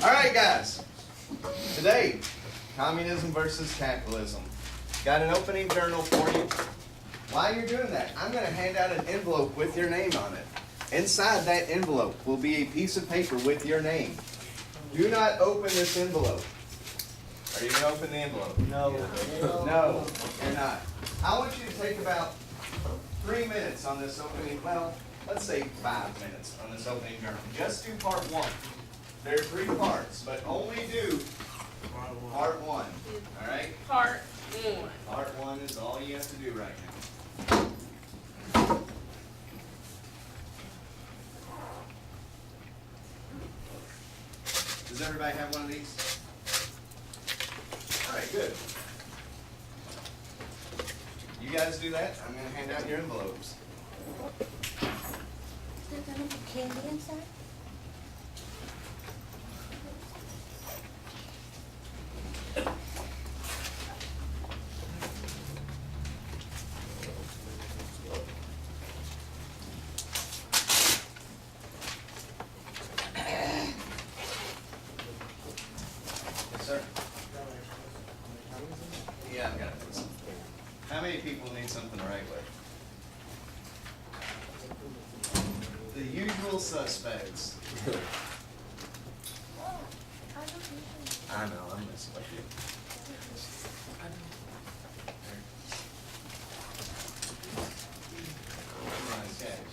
All right, guys. Today, communism versus capitalism. Got an opening journal for you. While you're doing that, I'm going to hand out an envelope with your name on it. Inside that envelope will be a piece of paper with your name. Do not open this envelope. Are you going to open the envelope? No. No, you're not. I want you to take about 3 minutes on this opening, well, let's say 5 minutes on this opening journal. Just do part 1. There are 3 parts, but only do part 1. All right? Part 1. Part 1 is all you have to do right now. Does everybody have one of these? All right, good. You guys do that. I'm going to hand out your envelopes. Is there gonna be candy inside? Yes, sir. Yeah, I've got it. How many people need something to write with? The usual suspects. I know, I'm messing with you. Nice catch.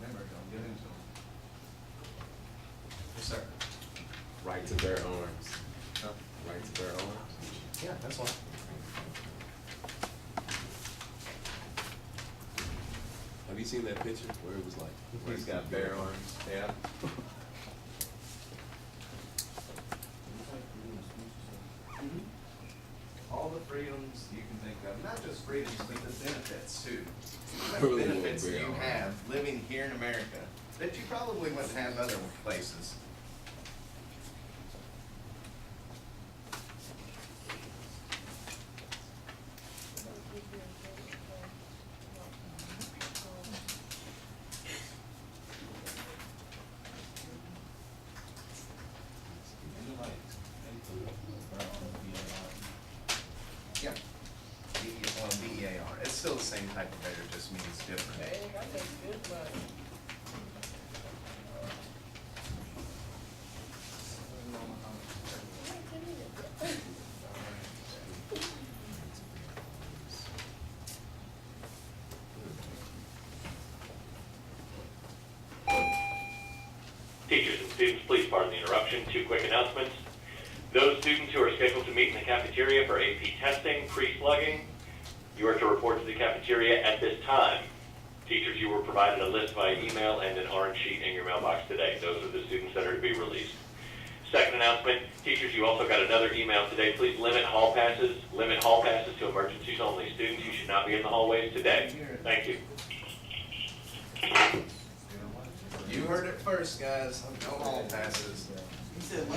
Remember, don't give in to them. Yes, sir. Right to bear arms. Huh? Right to bear arms. Yeah, that's one. Have you seen that picture where it was like? He's got bare arms. Yeah. All the freedoms you can think of, not just freedoms, but the benefits too. The Really benefits bare you arms. have living here in America that you probably wouldn't have other places. Yeah. B-E-A-R. It's still the same type of letter, just means different. Dang, I make good money. Teachers and students, please pardon the interruption. 2 quick announcements. Those students who are scheduled to meet in the cafeteria for AP testing, pre-slugging, you are to report to the cafeteria at this time. Teachers, you were provided a list via email and an orange sheet in your mailbox today. Those are the students that are to be released. Second announcement, teachers, you also got another email today. Please limit hall passes. Limit hall passes to emergencies only. Students, you should not be in the hallways today. Thank you. You heard it first, guys. No hall passes.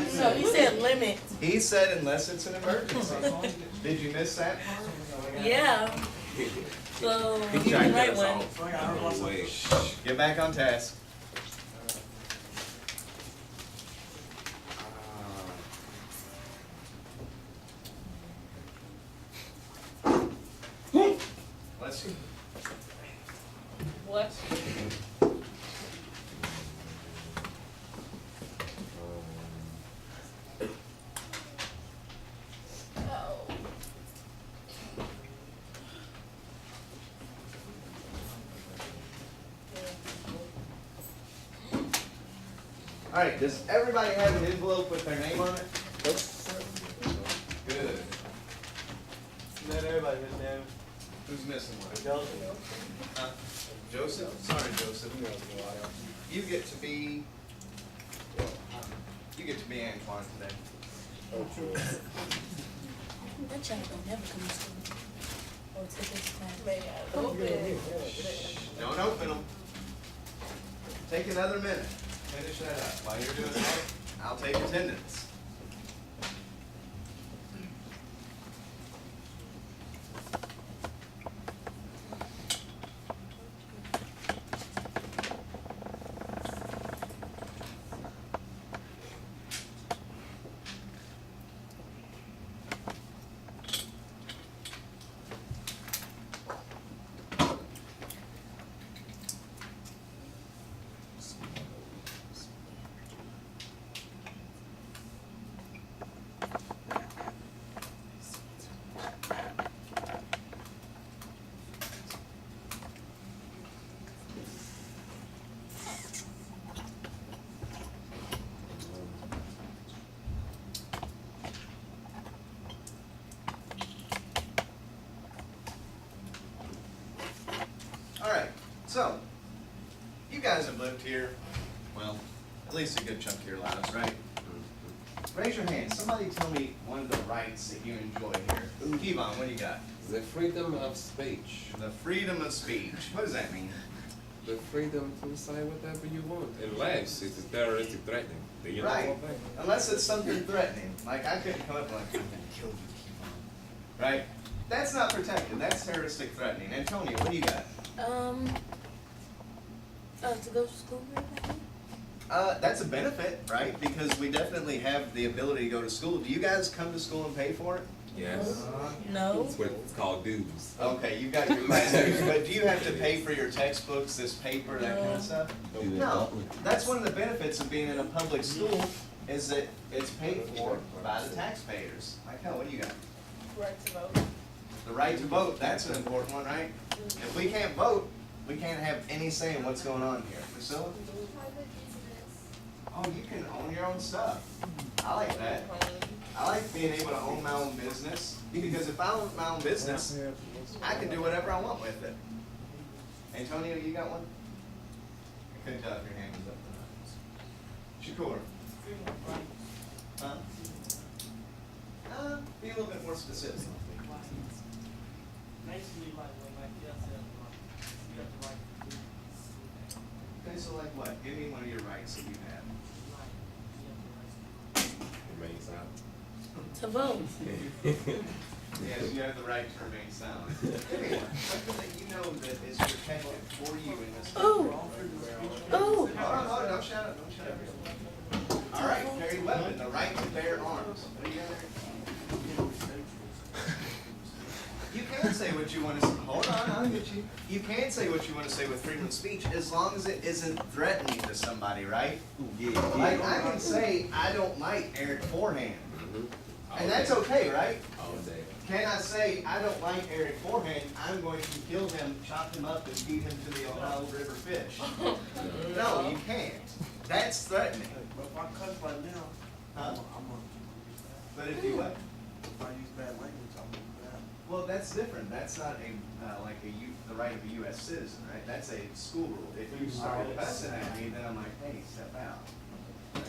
So he said limit. He said unless it's an emergency. Did you miss that part? Yeah. So He you tried can to write get us one. off. No way. Get back on task. Let's see. What? Oh. All right, does everybody have an envelope with their name on it? Good. Not everybody was down. Who's missing one? Joseph. Joseph? Sorry, Joseph. You get to be, Antoine today. That child don't never come to school. Or to this class. May I open? Don't open them. Take another minute. Finish that up. While you're doing that, I'll take attendance. So, you guys have lived here, well, at least a good chunk of your lives, right? Raise your hand. Somebody tell me one of the rights that you enjoy here. Kevon, what do you got? The freedom of speech. The freedom of speech. What does that mean? The freedom to say whatever you want. Unless it's a terroristic threatening. Then you Right. don't want that. Unless it's something threatening. Like I couldn't come up and like, I'm gonna kill you, Kevon. Right? That's not protected. That's terroristic threatening. Antonio, what do you got? To go to school right now? That's a benefit, right? Because we definitely have the ability to go to school. Do you guys come to school and pay for it? Yes. No. That's what it's called dues. Okay, you got your classes, but do you have to pay for your textbooks, this paper, that kind of stuff? No, that's one of the benefits of being in a public school is that it's paid for by the taxpayers. Like hell, what do you got? Right to vote. The right to vote, that's an important one, right? If we can't vote, we can't have any say in what's going on here. Priscilla? Oh, you can own your own stuff. I like that. I like being able to own my own business, because if I own my own business, I can do whatever I want with it. Antonio, you got one? I couldn't tell if your hand was up or not. Shakur? Huh? Be a little bit more specific. Basically, like when my dad said, you have the right to do Okay, so like what? Give me one of your rights that you have. Remain silent. To vote. Yes, you have the right to remain silent. Anyway, something that you know that is protected for you in this. Ooh. Ooh. Hold on, don't shout out, don't shout out. All right, carry weapon, the right to bear arms. What do you got there? You can say what you want to say. Hold on, I'll get you. You can say what you want to say with freedom of speech as long as it isn't threatening to somebody, right? Like I can say I don't like Eric Forehand, and that's okay, right? All day. Can I say I don't like Eric Forehand? I'm going to kill him, chop him up, and feed him to the Ohio River fish. No, you can't. That's threatening. But if I cuss right now, Huh? I'm gonna, But if you what? if I use bad language, I'm gonna do that. Well, that's different. That's not a the right of a U.S. citizen, right? That's a school rule. If you started cussing at me, then I'm like, hey, step out.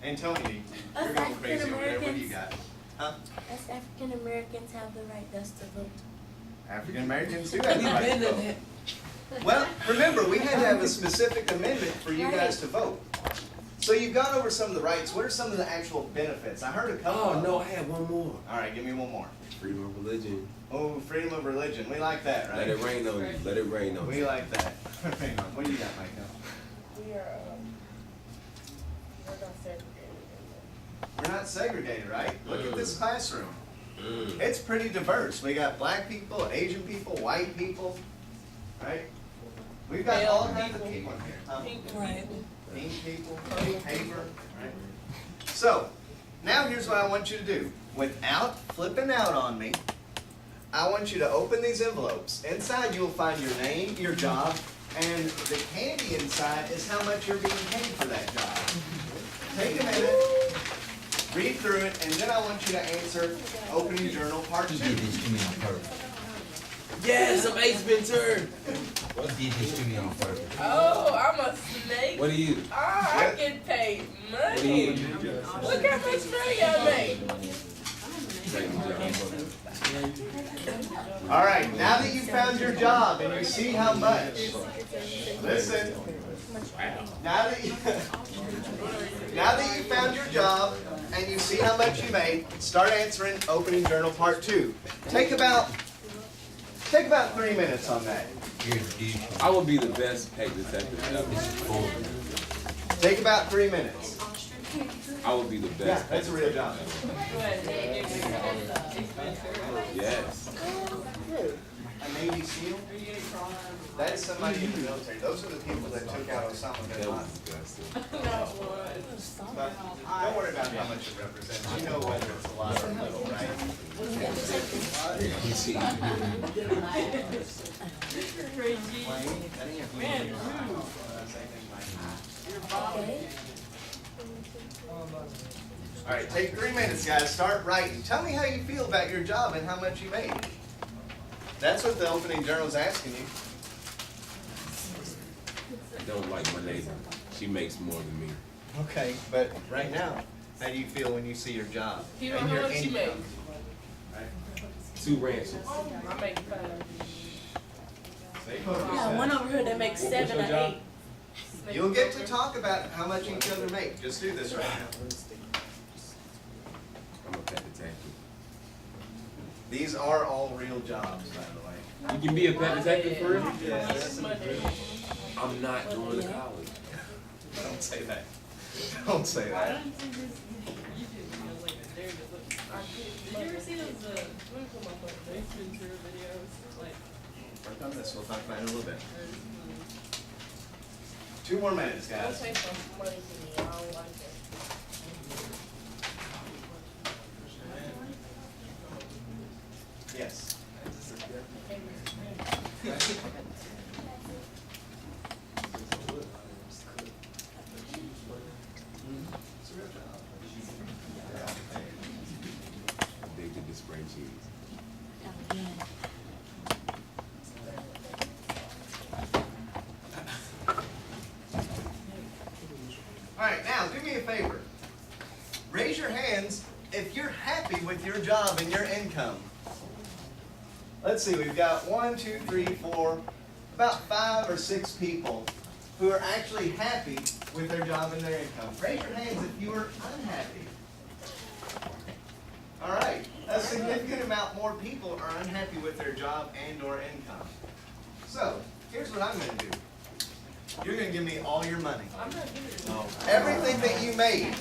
And Tony, you're going crazy over there. What do you got? Huh? Us African Americans have the right thus to vote. African Americans do have the right to vote. Well, remember, we had to have a specific amendment for you guys to vote. So you've gone over some of the rights. What are some of the actual benefits? I heard a couple. Oh of no, them. I had one more. All right, give me one more. Freedom of religion. Oh, freedom of religion. We like that, right? Let it rain on you. Let it rain on We you. like that. Hang on. What do you got, Michael? We are, we're not segregated. We're not segregated, right? Look at this classroom. Mm. It's pretty diverse. We got black people, Asian people, white people, right? We've got all kinds of people in here. Right. Pink people, paper, right? So, now here's what I want you to do. Without flipping out on me, I want you to open these envelopes. Inside you'll find your name, your job, and the candy inside is how much you're being paid for that job. Take a minute, read through it, and then I want you to answer opening journal part 2. You did this to me on purpose. Yes, I'm Ace Ventura. You did this to me on purpose. Oh, I'm a snake. What are you? Ah, I get paid What are money. you? Look how much money I make. All right, now that you found your job and you see how much, listen, now that you found your job and you see how much you made, start answering opening journal part 2. Take about 3 minutes on that. Here's the deal. I will be the best paid detective ever. This is full. Take about 3 minutes. I will be the best. Yeah, that's a real job. Yes. A Navy SEAL? That is somebody in the military. Those are the people that took out Osama bin That Laden. was disgusting. But don't worry about how much it represents. You know whether it's a lot or little, right? You see. All right, take 3 minutes, guys. Start writing. Tell me how you feel about your job and how much you made. That's what the opening journal is asking you. I don't like my neighbor. She makes more than me. Okay, but right now, how do you feel when you see your job? You know and how your much you make? income? Right? 2 ranches. I make 5. Yeah, one over here that makes What's 7 your or job? 8. You'll get to talk about how much each other make. Just do this right now. I'm a pet detective. These are all real jobs, by the way. You can be a pet detective for real? Yes. I'm not going to college. Don't say that. Don't say that. Did you ever see those, what do you call my phone, those Ventura videos? Like, Work on this. We'll talk about it in a little bit. 2 more minutes, Don't guys. take some money from me. I don't like it. Yes. Addicted to spray cheese. Oh, yeah. All right, now do me a favor. Raise your hands if you're happy with your job and your income. Let's see, we've got 1, 2, 3, 4, about 5 or 6 people who are actually happy with their job and their income. Raise your hands if you are unhappy. All right, a significant amount more people are unhappy with their job and or income. So, here's what I'm going to do. You're going to give me all your money. I'm not giving it. Everything that you made.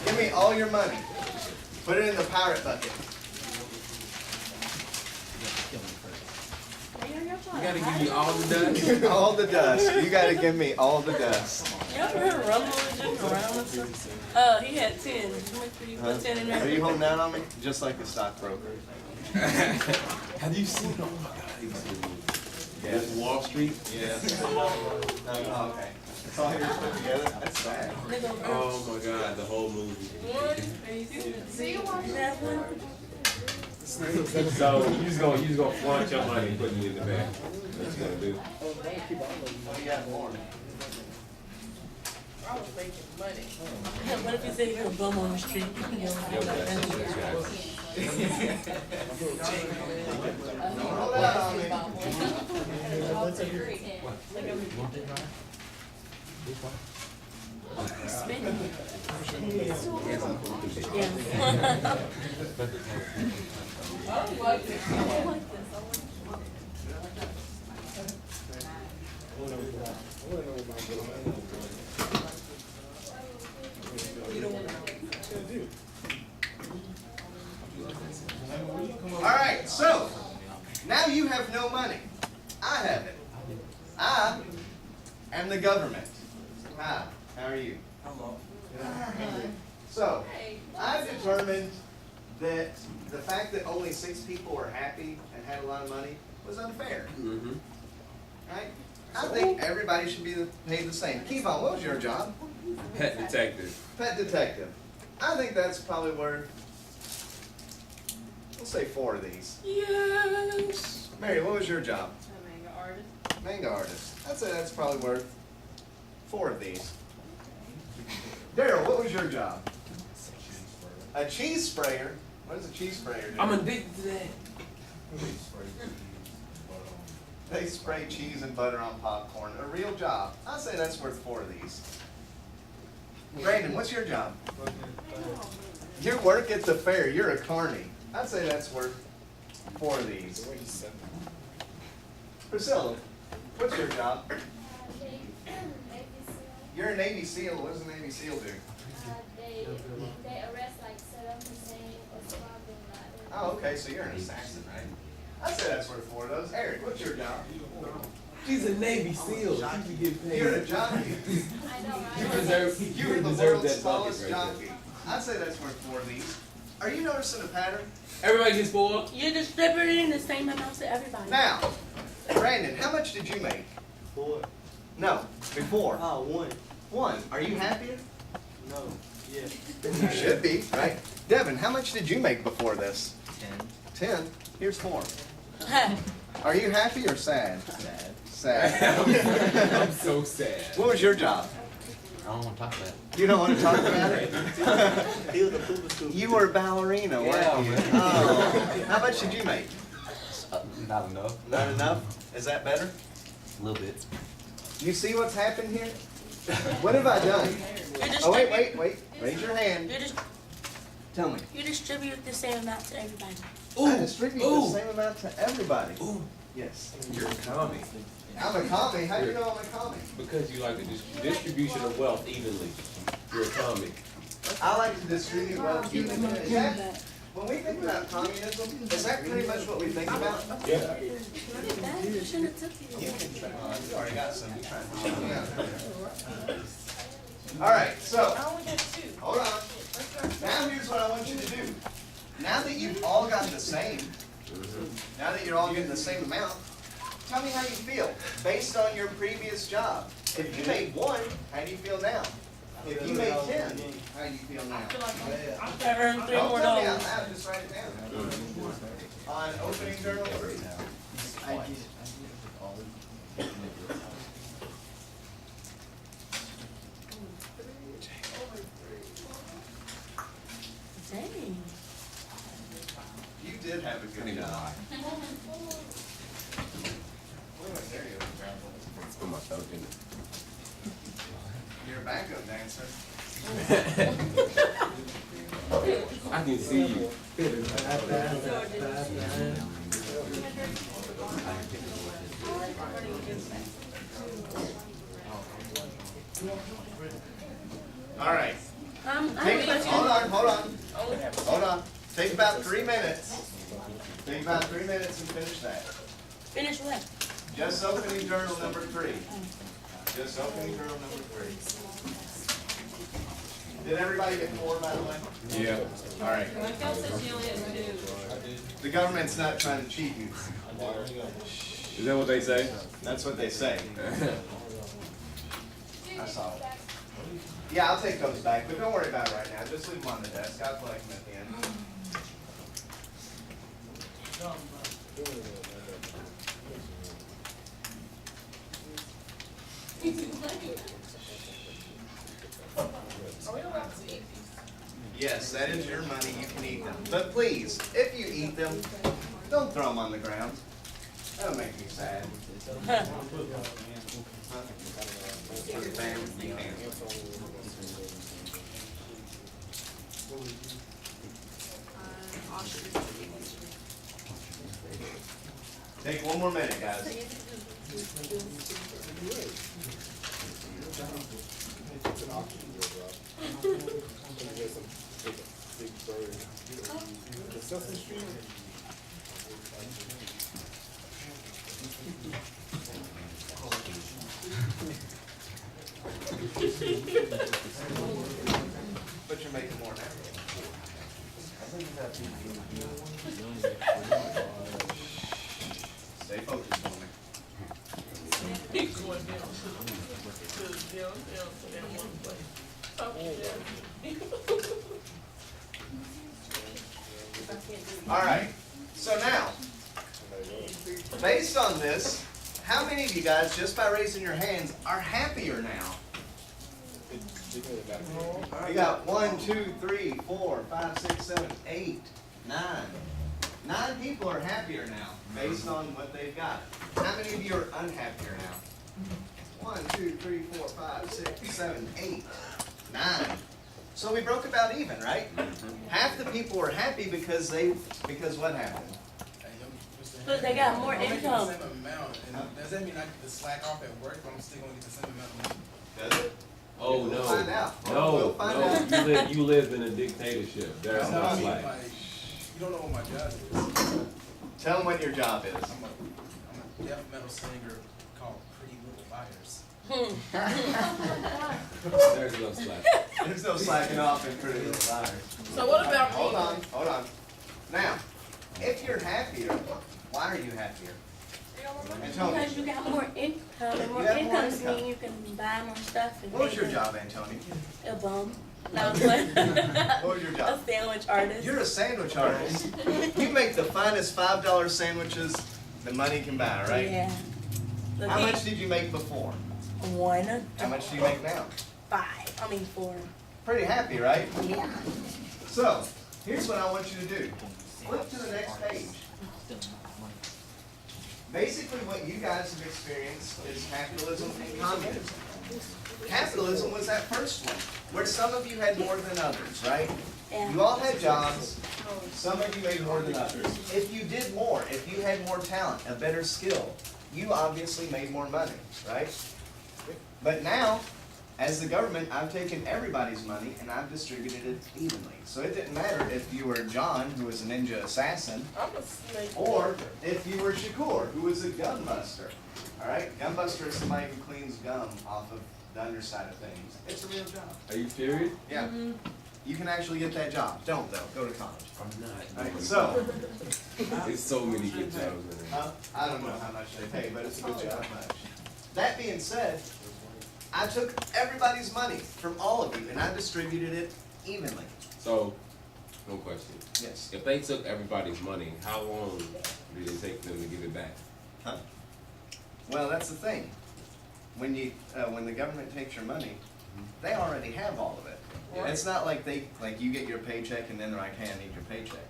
Give me all your money. Put it in the pirate bucket. You gotta give me all the dust. All the dust. You gotta give me all the dust. You ever heard rumbling just around and stuff? He had 10. Make sure you put 10 in there. Are you holding out on me? Just like a stockbroker. Have you seen? Oh my God. Yes. Wall Street. Yes. Oh, okay. That's all yours put together? That's sad. Oh my God, the whole movie. 1, 2, see you watch That one? So you just gonna flaunt your money and put me in the bag. What you gonna do? Oh, you got more. I was making money. What if you say you're a bum on the street? You can get Yo, on that's that. Don't hold out on me. Spinning. Yeah. I don't like this. I don't like this. All right, so now you have no money. I have it. I am the government. Hi, how are you? hello. So, I've determined that the fact that only 6 people were happy and had a lot of money was unfair. Mm-hmm. Right? I think everybody should be paid the same. Kevon, what was your job? Pet detective. Pet detective. I think that's probably worth, we'll say 4 of these. Yes. Mary, what was your job? A manga artist. Manga artist. I'd say that's probably worth 4 of these. Daryl, what was your job? A cheese sprayer. What does a cheese sprayer do? I'm addicted to that. They spray cheese and butter on popcorn. A real job. I'd say that's worth 4 of these. Brandon, what's your job? You work at the fair. You're a carny. I'd say that's worth 4 of these. Priscilla, what's your job? You're a Navy SEAL. What does a Navy SEAL do? They arrest like Saddam Hussein, Osama bin Laden. Oh, okay, so you're an assassin, right? I'd say that's worth 4 of those. Eric, what's your job? She's a Navy SEAL. She should get paid. You're a jockey. I know, You right? deserve. You're the deserve world's that bucket tallest right jockey. I'd say that's worth 4 of these. Are you noticing a pattern? there. Everybody gets 4. You're distributing the same amount to everybody. Now, Brandon, how much did you make? 4. No, before. Oh, 1. 1. Are you happier? No. Yeah. You should be, right? Devin, how much did you make before this? 10. 10. Here's 4. Are you happy or sad? Sad. Sad. I'm so sad. What was your job? I don't wanna talk about it. You don't want to talk about it? You were a ballerina, weren't Yeah, you? man. Oh. How much did you make? Not enough. Not enough? Is that better? A little bit. You see what's happened here? What have I done? Oh, wait. Raise your hand. Tell me. You distribute the same amount to everybody. I distribute the same amount to everybody. Yes. You're a commie. I'm a commie. How do you know I'm a commie? Because you like the distribution of wealth evenly. You're a commie. I like to distribute wealth evenly. Is that, when we think about communism, is that pretty much what we think about? Yeah. You shouldn't have took it. You can try. You already got some. You try to check me out. All right, so, I only got 2. hold on. Now here's what I want you to do. Now that you've all gotten the same, now that you're all getting the same amount, tell me how you feel based on your previous job. If you made 1, how do you feel now? If you made 10, how do you feel now? I earned $3 Don't more. tell me out loud, just write it down. On opening journal 3. Dang. You did have a good job. There you go. It's for my throat, isn't it? You're a backup dancer. I can see you. All right. I have a Take, question. hold on. Take about 3 minutes. Take about 3 minutes and finish that. Finish what? Just opening journal number 3. Just opening journal number 3. Did everybody get 4, by the way? Yeah. All right. Michael said she only has 2. The government's not trying to cheat you. Is that what they say? That's what they say. I saw it. Yeah, I'll take those back, but don't worry about it right now. Just leave them on the desk. I'll collect them at the end. Are we allowed to eat these? Yes, that is your money. You can eat them. But please, if you eat them, don't throw them on the ground. That'll make me sad. Huh? Bam, bam. Take 1 more minute, guys. But you're making more now. Stay focused on me. Keep going down. Down one place. All right. So now, based on this, how many of you guys, just by raising your hands, are happier now? We got 1, 2, 3, 4, 5, 6, 7, 8, 9. 9 people are happier now, based on what they've got. How many of you are unhappier now? 1, 2, 3, 4, 5, 6, 7, 8, 9. So we broke about even, right? Half the people were happy because what happened? But they got more income. Same amount. And does that mean I get to slack off at work, but I'm still gonna get the same amount of money? Does it? Oh, We'll no. find out. No, We'll find out. no. You live in a dictatorship. There's No, no I mean, slack. like, you don't know what my job is. Tell them what your job is. I'm a death metal singer called Pretty Little Liars. There's no slack. There's no slacking off in Pretty Little Liars. So what about me? Hold on. Now, if you're happier, why are you happier? Antonio, Because you got more income, and more You have more income income. means you can buy more stuff. And what was pay your them. job, Antonio? A bum. No, I'm playing. What was your A job? sandwich artist. You're a sandwich artist. You make the finest $5 sandwiches the money can buy, right? Yeah. How much did you make before? 1, How much do you make now? 4. Pretty happy, right? Yeah. So, here's what I want you to do. Flip to the next page. Basically, what you guys have experienced is capitalism and communism. Capitalism was that first one, where some of you had more than others, right? You all had jobs. Some of you made more than others. If you did more, if you had more talent, a better skill, you obviously made more money, right? But now, as the government, I've taken everybody's money and I've distributed it evenly. So it didn't matter if you were John, who was a ninja assassin, I'm a snake. or if you were Shakur, who was a gun buster. All right? Gun buster is somebody who cleans gum off of the underside of things. It's a real job. Are you serious? Yeah. You can actually get that job. Don't, though. Go to college. I'm not. All right, so, There's so many good jobs in there. I don't know how much they pay, but it's a good job. That being said, I took everybody's money from all of you and I distributed it evenly. So, no question. Yes. If they took everybody's money, how long did it take them to give it back? Huh? Well, that's the thing. When the government takes your money, they already have all of it. It's not like you get your paycheck and then they're like, hey, I need your paycheck.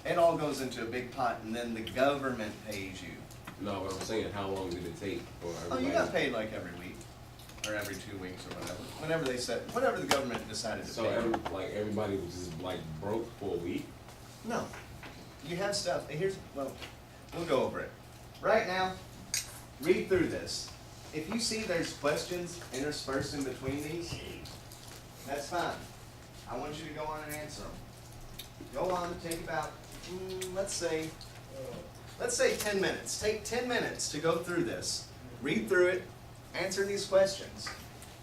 It all goes into a big pot and then the government pays you. No, what I'm saying, how long did it take for Oh, everybody? you got paid like every week or every 2 weeks or whatever. Whatever the government decided to So pay. everybody was just like broke for a week? No. You have stuff. We'll go over it. Right now, read through this. If you see there's questions interspersed in between these, that's fine. I want you to go on and answer them. Go on, take about, let's say 10 minutes. Take 10 minutes to go through this. Read through it, answer these questions.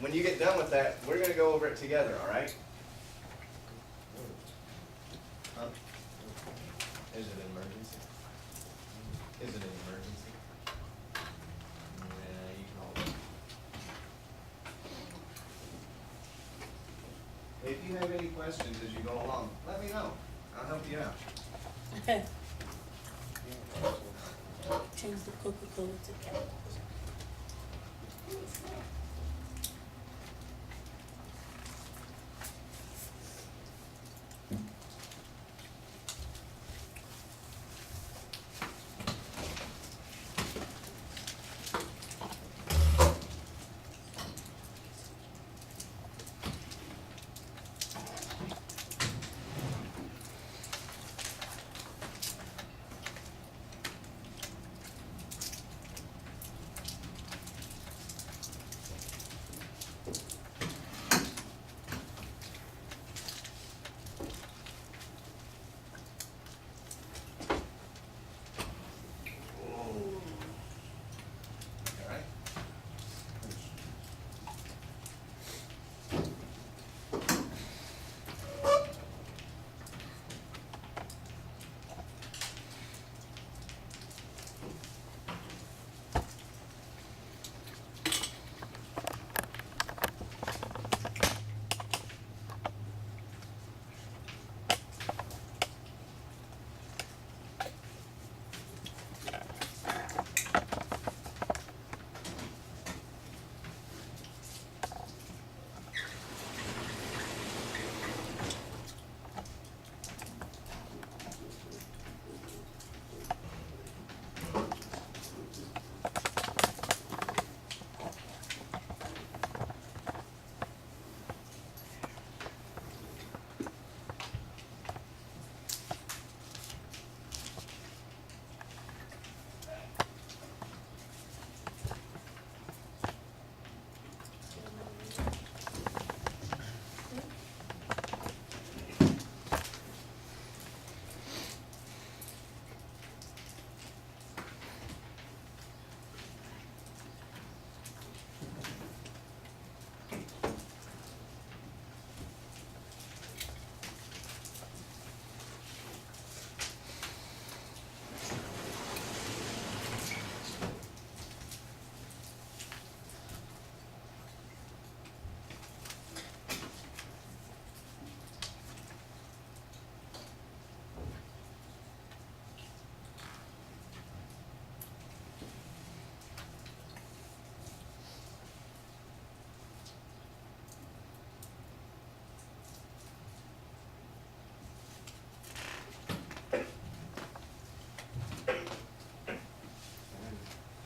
When you get done with that, we're going to go over it together, all right? Huh? Is it an emergency? Is it an emergency? Yeah, you can hold it. If you have any questions as you go along, let me know. I'll help you out. Change the Coca-Cola to Capitalism.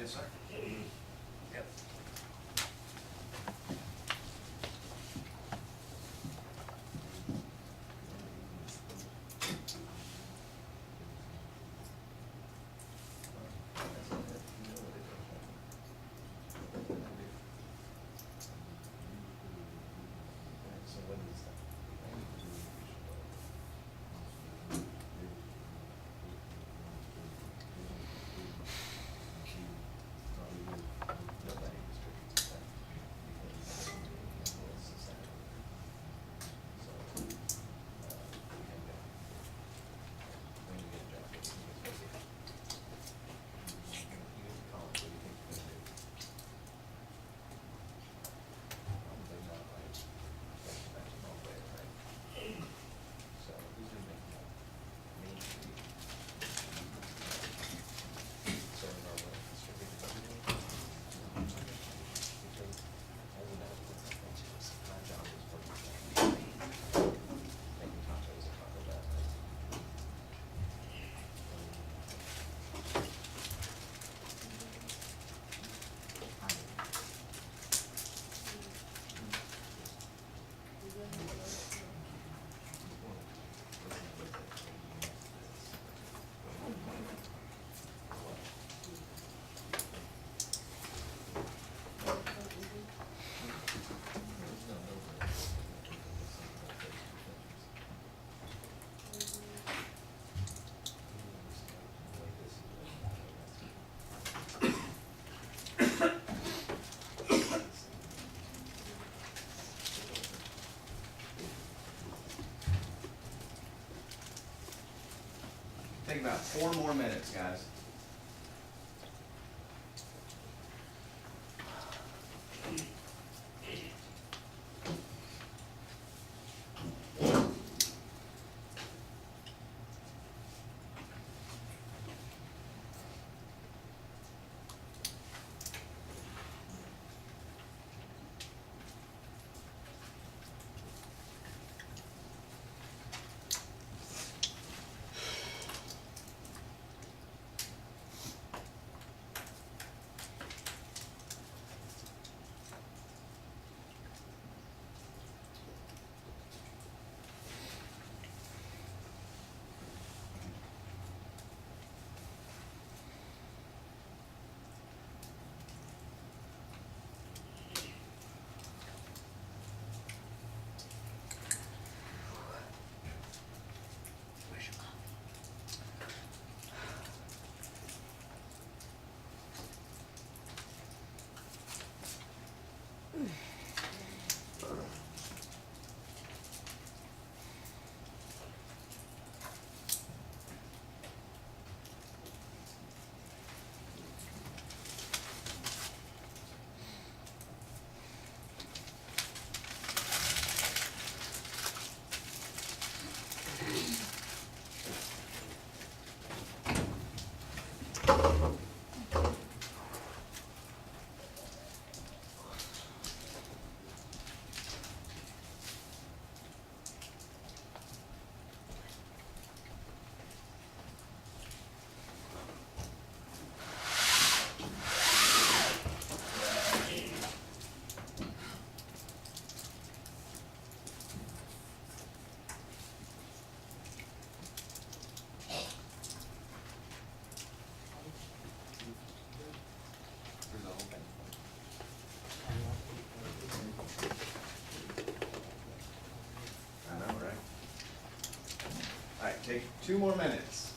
Yes, sir. Yep. So what is that? Nobody distributes that because it's a Saturday. So, we have that. When you get a job, it's supposed to. You get to college, what do you think you're gonna do? Probably not like, basketball player, right? So who's gonna make that? Me, you. So in our way, distributed everything. Because I would not, my job is working. Making tacos at Taco Bell. Take about 4 more minutes, guys. Take 2 more minutes.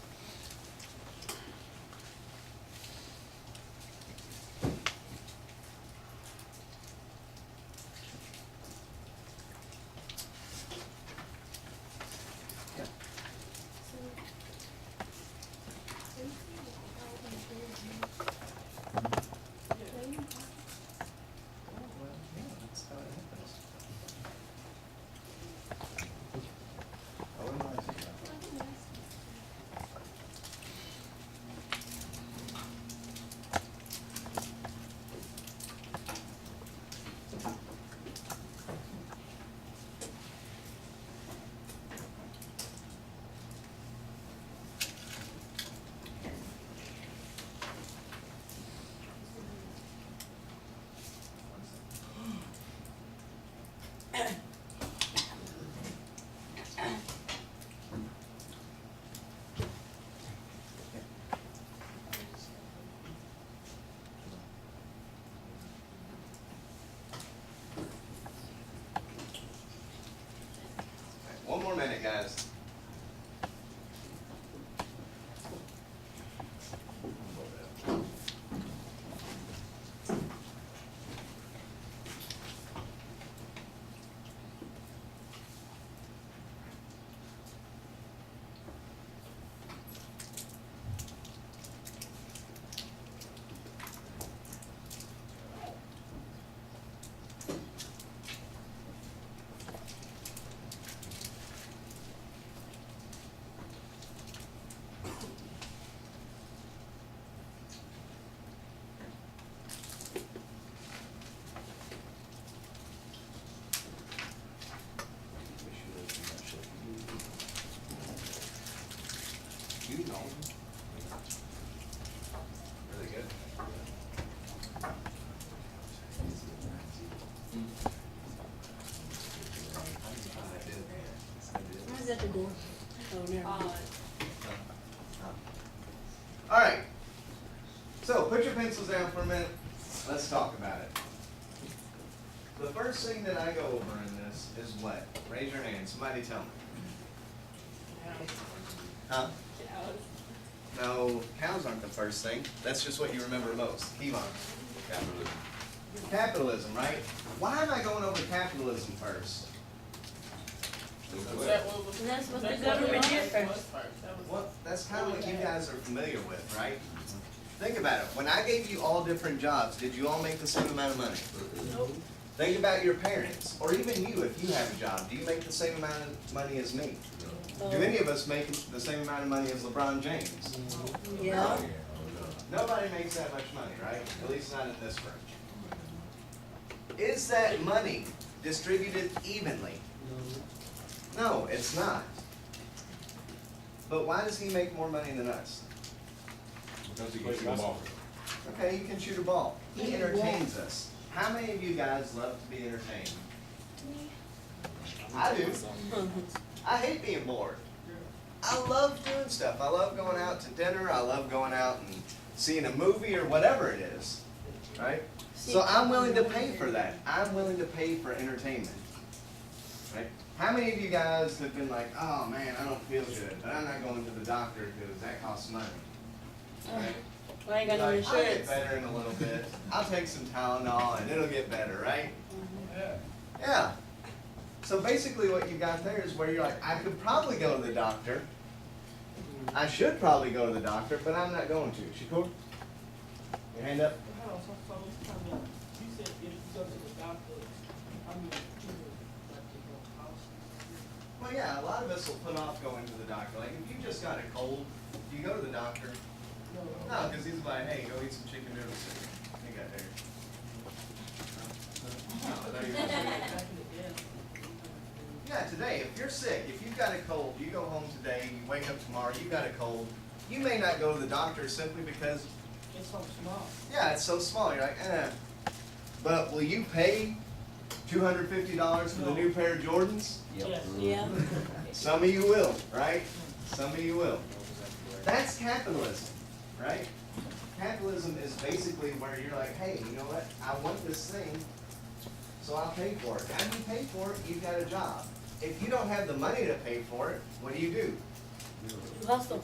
Yesterday. Oh, never mind. All right. So put your pencils down for a minute. Let's talk about it. The first thing that I go over in this is what? Raise your hand. Somebody tell me. Huh? No, cows aren't the first thing. That's just what you remember most. Keep on. Capitalism. Capitalism, right? Why am I going over capitalism first? That's what the government did first. Well, that's kind of what you guys are familiar with, right? Think about it. When I gave you all different jobs, did you all make the same amount of money? Nope. Think about your parents, or even you if you have a job. Do you make the same amount of money as me? Do any of us make the same amount of money as LeBron James? Yeah. Nobody makes that much money, right? At least not in this room. Is that money distributed evenly? No, it's not. But why does he make more money than us? Because you can shoot a ball. Okay, he can shoot a ball. He entertains us. How many of you guys love to be entertained? I do. I hate being bored. I love doing stuff. I love going out to dinner. I love going out and seeing a movie or whatever it is, right? So I'm willing to pay for that. I'm willing to pay for entertainment, right? How many of you guys have been like, oh man, I don't feel good, but I'm not going to the doctor because that costs money, right? Well, I ain't got no Like, I'll get insurance. better in a little bit. I'll take some Tylenol and it'll get better, right? Yeah. So basically what you got there is where you're like, I could probably go to the doctor. I should probably go to the doctor, but I'm not going to. Shakur? Your hand up? You said if you go to the doctor, I mean, Well, yeah, a lot of us will put off going to the doctor. Like, if you just got a cold, do you go to the doctor? No, because he's like, hey, go eat some chicken noodle soup. You got there. No, I thought you were gonna say- Yeah, today, if you're sick, if you've got a cold, you go home today, you wake up tomorrow, you got a cold, you may not go to the doctor simply because, it's so small. yeah, it's so small. You're like, eh. But will you pay $250 for the new pair of Jordans? Yes. Yeah. Some of you will, right? Some of you will. That's capitalism, right? Capitalism is basically where you're like, hey, you know what? I want this thing, so I'll pay for it. How do you pay for it? You've got a job. If you don't have the money to pay for it, what do? Hustle.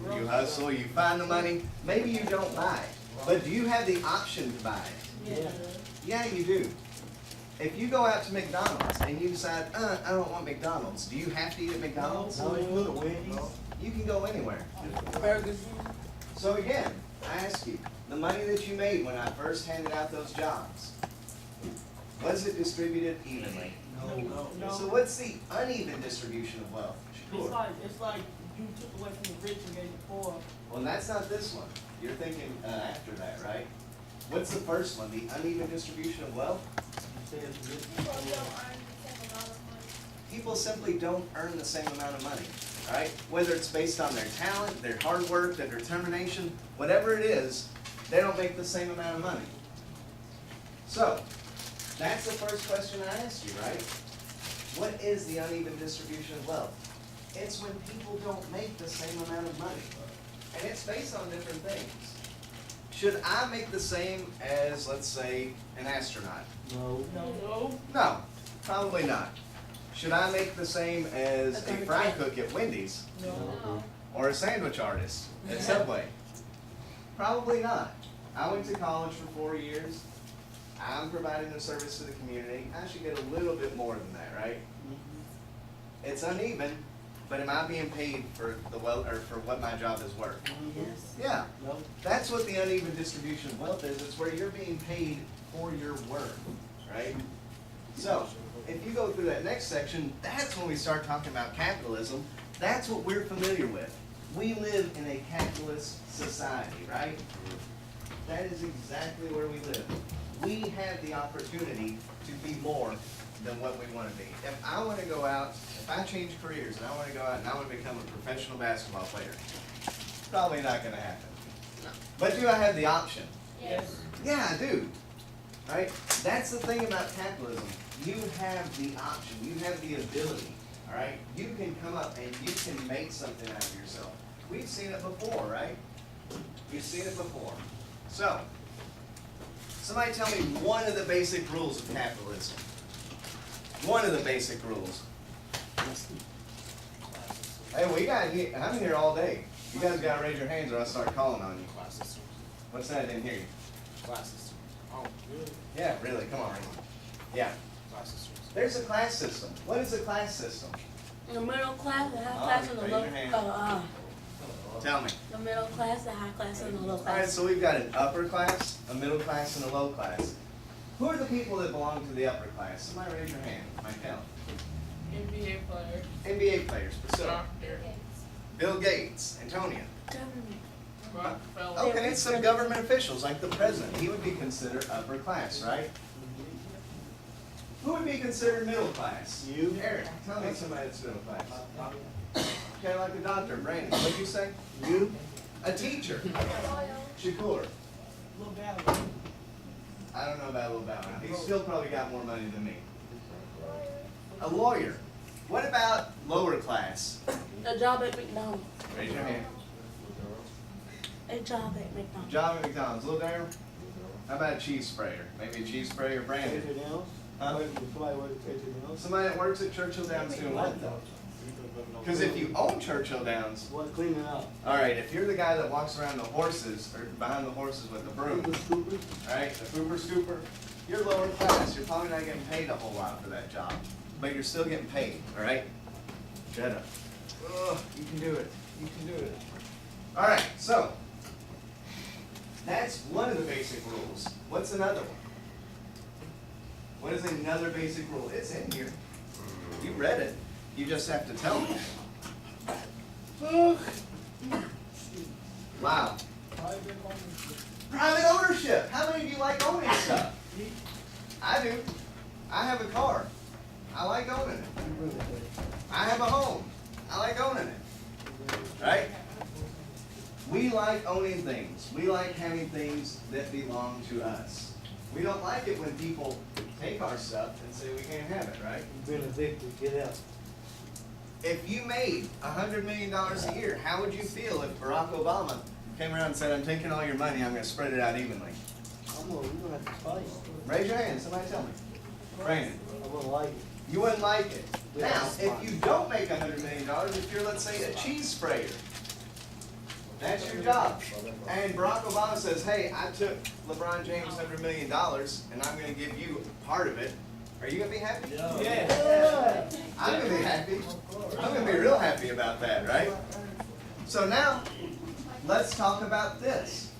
You hustle, you find the money. Maybe you don't buy it, but do you have the option to buy it? Yeah. Yeah, you do. If you go out to McDonald's and you decide, I don't want McDonald's, do you have to eat at McDonald's? No, you go to Wendy's. You can go anywhere. Burgers. So again, I ask you, the money that you made when I first handed out those jobs, was it distributed evenly? No. So what's the uneven distribution of wealth? It's like you took away from the rich and gave the poor. Well, that's not this one. You're thinking after that, right? What's the first one? The uneven distribution of wealth? People don't earn the same amount of money. People simply don't earn the same amount of money, right? Whether it's based on their talent, their hard work, their determination, whatever it is, they don't make the same amount of money. So, that's the first question I asked you, right? What is the uneven distribution of wealth? It's when people don't make the same amount of money. And it's based on different things. Should I make the same as, let's say, an astronaut? No. No, probably not. Should I make the same as a fry cook at Wendy's No. or a sandwich artist at Subway? Probably not. I went to college for 4 years. I'm providing a service to the community. I should get a little bit more than that, right? It's uneven, but am I being paid for for what my job is worth? Yes. Yeah. That's what the uneven distribution of wealth is. It's where you're being paid for your work, right? So, if you go through that next section, that's when we start talking about capitalism. That's what we're familiar with. We live in a capitalist society, right? That is exactly where we live. We have the opportunity to be more than what we want to be. If I want to go out, if I change careers and I want to go out and I want to become a professional basketball player, probably not going to happen. But do I have the option? Yes. Yeah, I do. Right? That's the thing about capitalism. You have the option. You have the ability. all right? You can come up and you can make something out of yourself. We've seen it before, right? You've seen it before. So, somebody tell me one of the basic rules of capitalism. One of the basic rules. Hey, I'm here all day. You guys gotta raise your hands or I'll start calling on you. Class system. What's that? I didn't hear you. Class system. Oh, really? Yeah, really, come on, Randy. Yeah. Class system. There's a class system. What is a class system? The middle class, the high Oh, class, and the raise low. your hand. Tell me. The middle class, the high class, and the low All right, class. so we've got an upper class, a middle class, and a low class. Who are the people that belong to the upper class? Somebody raise your hand. Mike Count. NBA player. NBA players, Priscilla. Doctor. Bill Gates, Antonia. Government. Rockefeller. Okay, some government officials, like the president. He would be considered upper class, right? Who would be considered middle class? You. Eric, tell me somebody that's middle class. Okay, like a doctor. Brandon, what did you say? You. A teacher. Shakur. Little bad. I don't know about Lil Bow Wow. He's still probably got more money than me. A lawyer. What about lower class? A job at McDonald's. Raise your hand. A job at McDonald's. Job at McDonald's. Lil Darryl? How about a cheese sprayer? Maybe a cheese sprayer, Brandon. Huh? Somebody that works at Churchill Downs doing what though? Because if you own Churchill Downs, What, cleaning up? all right, if you're the guy that walks around the horses, or behind the horses with the broom, all right, the pooper scooper, you're lower class. You're probably not getting paid a whole lot for that job, but you're still getting paid, all right? Shut up. Ugh, you can do it. You can do it. All right, so that's one of the basic rules. What's another one? What is another basic rule? It's in here. You read it. You just have to tell me. Wow. Private ownership. How many of you like owning stuff? I do. I have a car. I like owning it. I have a home. I like owning it. Right? We like owning things. We like having things that belong to us. We don't like it when people take our stuff and say we can't have it, right? Been evicted, get out. If you made $100 million a year, how would you feel if Barack Obama came around and said, I'm taking all your money, I'm going to spread it out evenly? We're gonna have to fight. Raise your hand, somebody tell me. Brandon, I wouldn't like it. you wouldn't like it. Now, if you don't make $100 million, if you're, let's say, a cheese sprayer, that's your job. And Barack Obama says, hey, I took LeBron James $100 million, and I'm going to give you part of it. Are you going to be happy? Yeah. I'm going to be happy. I'm going to be real happy about that, right? So now, let's talk about this.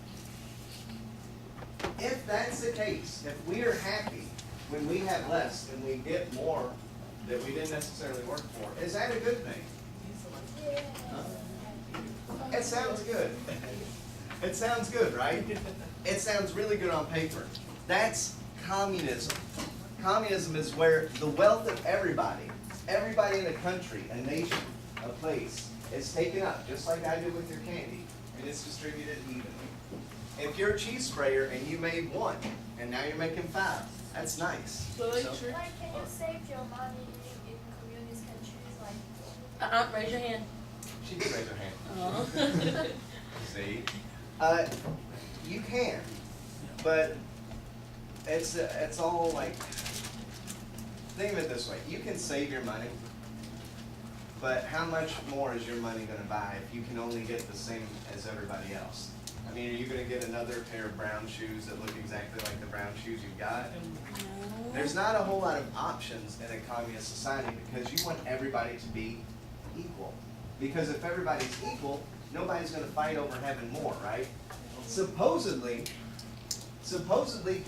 If that's the case, if we are happy when we have less and we get more that we didn't necessarily work for, is that a good thing? Huh? It sounds good. It sounds good, right? It sounds really good on paper. That's communism. Communism is where the wealth of everybody in a country, a nation, a place, is taken up, just like I did with your candy, and it's distributed evenly. If you're a cheese sprayer and you made 1, and now you're making 5, that's nice. So they trick. Like, can you save your money in communist countries? Like, Raise your hand. She did raise her hand. Oh. See? You can, but it's all like, think of it this way. You can save your money, but how much more is your money going to buy if you can only get the same as everybody else? I mean, are you going to get another pair of brown shoes that look exactly like the brown shoes you got? There's not a whole lot of options in a communist society because you want everybody to be equal. Because if everybody's equal, nobody's going to fight over having more, right? Supposedly,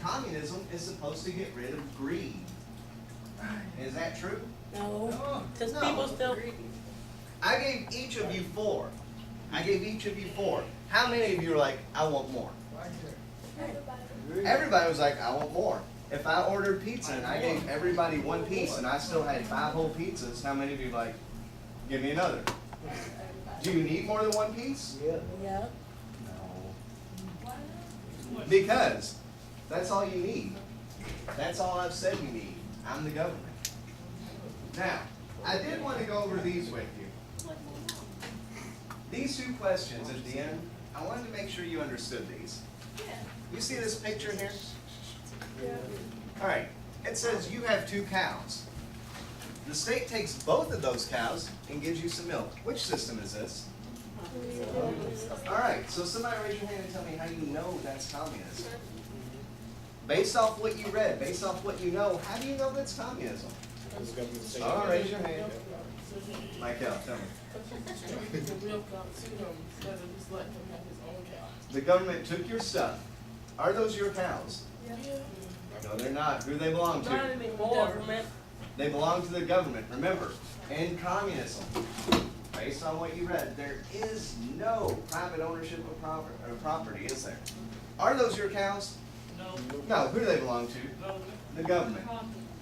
communism is supposed to get rid of greed. Is that true? No, because No. people still. I gave each of you 4. I gave each of you 4. How many of you are like, I want more? everybody. Everybody was like, I want more. If I ordered pizza and I gave everybody 1 piece and I still had 5 whole pizzas, how many of you are like, give me another? Do you need more than 1 piece? Yeah. Yeah. No. Because that's all you need. That's all I've said you need. I'm the government. Now, I did want to go over these with you. These two questions at the end, I wanted to make sure you understood these. You see this picture here? Yeah. All right, it says you have 2 cows. The state takes both of those cows and gives you some milk. Which system is this? All right, so somebody raise your hand and tell me how you know that's communism. Based off what you read, based off what you know, how do you know that's communism? Oh, raise your hand. Michael, tell me. The government took your stuff. Are those your cows? No, they're not. Who do they belong to? Not anymore. They belong to the government. Remember, in communism, based on what you read, there is no private ownership of property, is there? Are those your cows? No. No. Who do they belong to? No. The government.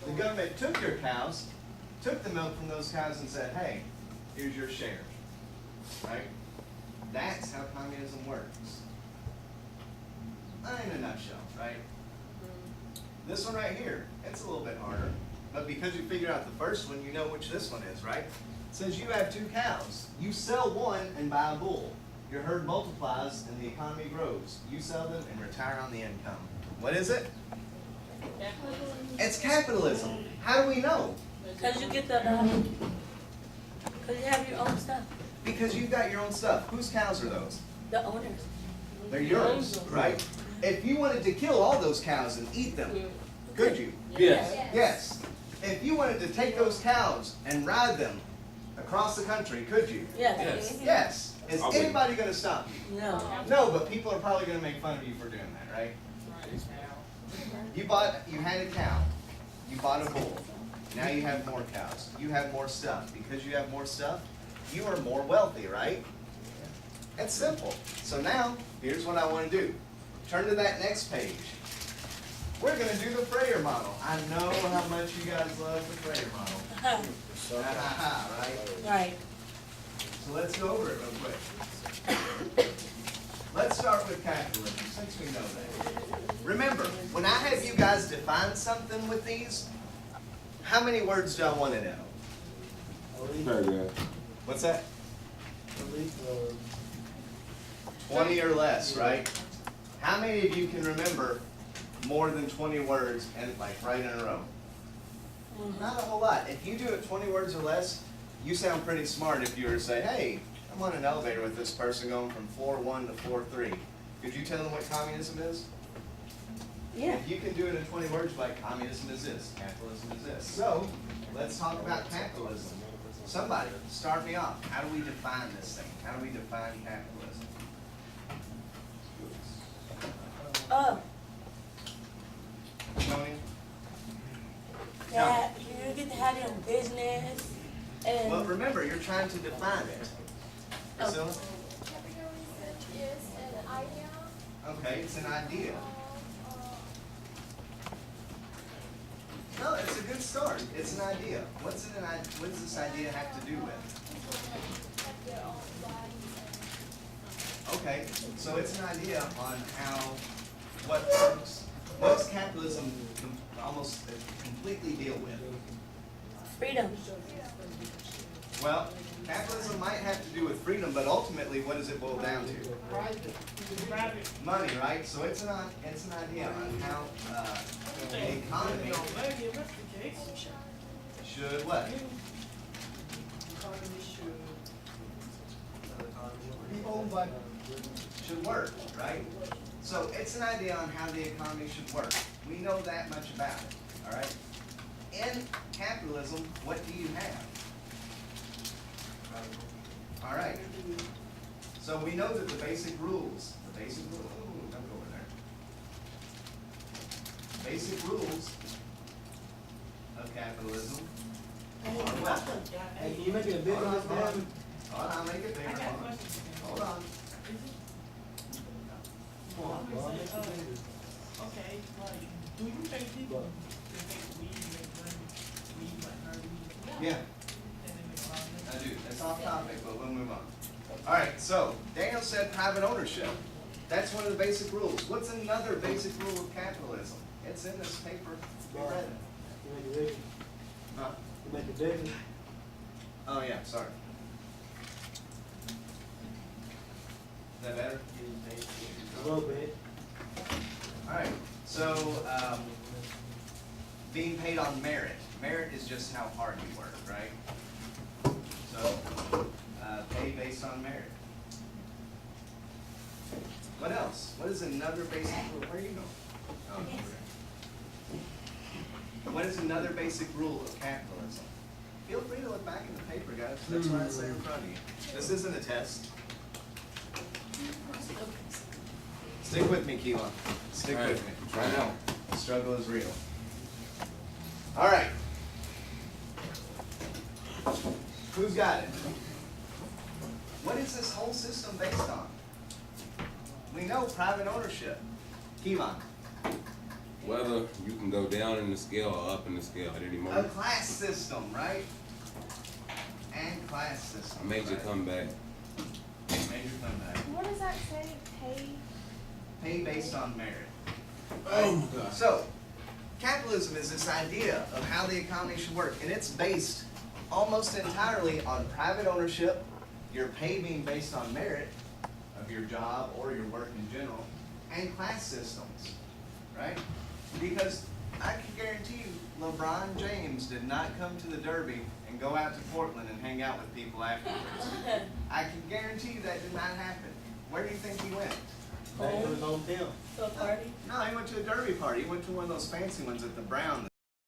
The government took your cows, took the milk from those cows and said, hey, here's your share. Right? That's how communism works. In a nutshell, right? This one right here, it's a little bit harder. But because you figured out the first one, you know which this one is, right? It says you have 2 cows. You sell one and buy a bull. Your herd multiplies and the economy grows. You sell them and retire on the income. What is it? It's capitalism. How do we know? Because you get because you have your own stuff. Because you've got your own stuff. Whose cows are those? The owners. They're yours, right? If you wanted to kill all those cows and eat them, could you? Yes. Yes. If you wanted to take those cows and ride them across the country, could you? Yes. Yes. Is I wouldn't. anybody going to stop you? No. No, but people are probably going to make fun of you for doing that, right? You had a cow. You bought a bull. Now you have more cows. You have more stuff. Because you have more stuff, you are more wealthy, right? It's simple. So now, here's what I want to do. Turn to that next page. We're going to do the Freyer model. I know how much you guys love the Freyer model. Right? Right. So let's go over it real quick. Let's start with capitalism, since we know that. Remember, when I have you guys define something with these, how many words do I want it in? What's that? 20 or less, right? How many of you can remember more than 20 words and like right in a row? Not a whole lot. If you do it 20 words or less, you sound pretty smart if you were to say, hey, I'm on an elevator with this person going from floor 1 to floor 3. Could you tell them what communism is? Yeah. If you can do it in 20 words, like communism is this, capitalism is this. So, let's talk about capitalism. Somebody, start me off. How do we define this thing? How do we define capitalism? Tony? That you get to have your own business and Well, remember, you're trying to define it. Priscilla? Capitalism is an idea. Okay, it's an idea. No, it's a good start. It's an idea. What does this idea have to do with? Have their own bodies. Okay, so it's an idea on how, what works. What does capitalism almost completely deal with? freedom. Well, capitalism might have to do with freedom, but ultimately, what does it boil down to? Money, right? So it's an idea on how the economy should what? Should work, right? So it's an idea on how the economy should work. We know that much about it, all right? In capitalism, what do you have? All right. So we know that the basic rules, ooh, don't go over there. Basic rules of capitalism are what? Hey, can you make it a big one, Dan? Hold on, make it bigger. Hold on. Okay, like, do you think people can take weed and make weed like her weed? Yeah, I do. It's off topic, but we'll move on. All right, so Daniel said private ownership. That's one of the basic rules. What's another basic rule of capitalism? It's in this paper. We read it. Huh? Oh, yeah, sorry. Is that better? A little bit. All right, so, being paid on merit. Merit is just how hard you work, right? So, pay based on merit. What else? What is another basic rule? Where are you going? Oh, over there. What is another basic rule of capitalism? Feel free to look back in the paper, guys. That's why it's there in front of you. This isn't a test. Stick with me, Keelan. Stick All right, with me. I'm trying. I know. The struggle is real. All right. Who's got it? What is this whole system based on? We know private ownership. Keelan. Whether you can go down in the scale or up in the scale at any A moment. class system, right? And class system. I made you right? come back. Major comeback. What does that say? Pay? Pay based on merit. Oh my gosh. So, capitalism is this idea of how the economy should work, and it's based almost entirely on private ownership, your pay being based on merit of your job or your work in general, and class systems, right? Because I can guarantee you, LeBron James did not come to the Derby and go out to Portland and hang out with people afterwards. I can guarantee you that did not happen. Where do you think he went? It was on film. To a party? No, he went to a Derby party. He went to one of those fancy ones at the Brown.